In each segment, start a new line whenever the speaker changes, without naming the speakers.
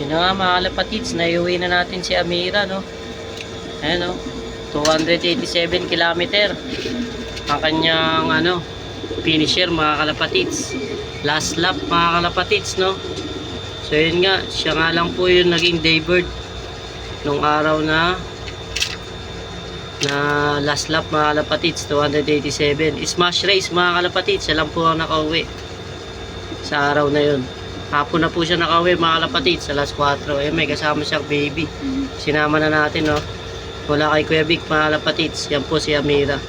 Yun na nga mga kalapatids, naiuwi na natin si Amira, no? Ayan, no? 287 kilometer ang kanyang finisher mga kalapatids. Last lap mga kalapatids, no? So yun nga, siya nga lang po yung naging daybird nung araw na last lap mga kalapatids, 287. Smash race mga kalapatids, siya lang po ang nakauwi sa araw na yun. Hapon na po siya nakauwi mga kalapatids, alas 4. Eh, may kasama siyang baby, sinama na natin, no? Mula kay Kuya Vic mga kalapatids. Yan po si Amira.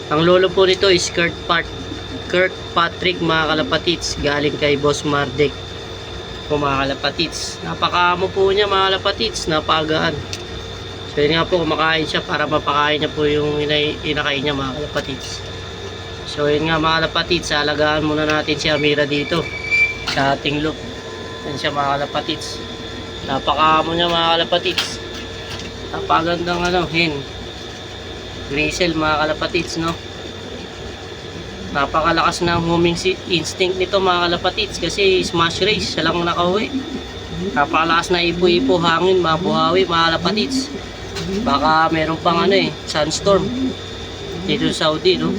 Ang lolo po nito is Kirkpatrick mga kalapatids, galing kay Boss Mardek po mga kalapatids. Napakaamo po niya mga kalapatids, napagaan. So yun nga po, kumakain siya para mapakain niya po yung inakain niya mga kalapatids. So yun nga mga kalapatids, alagaan muna natin si Amira dito sa ating loop. Yan siya mga kalapatids. Napakaamo niya mga kalapatids. Napagandang hen Grisel mga kalapatids, no? Napakalakas ng homing instinct nito mga kalapatids, kasi smash race siya lang nakauwi. Napakalakas na ipo-ipo hangin mga buhawi mga kalapatids. Baka meron pang sunstorm dito sa Saudi, no?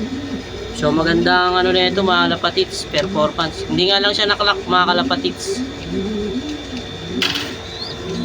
So maganda ang nito mga kalapatids, performance. Hindi nga lang siya nakalak mga kalapatids.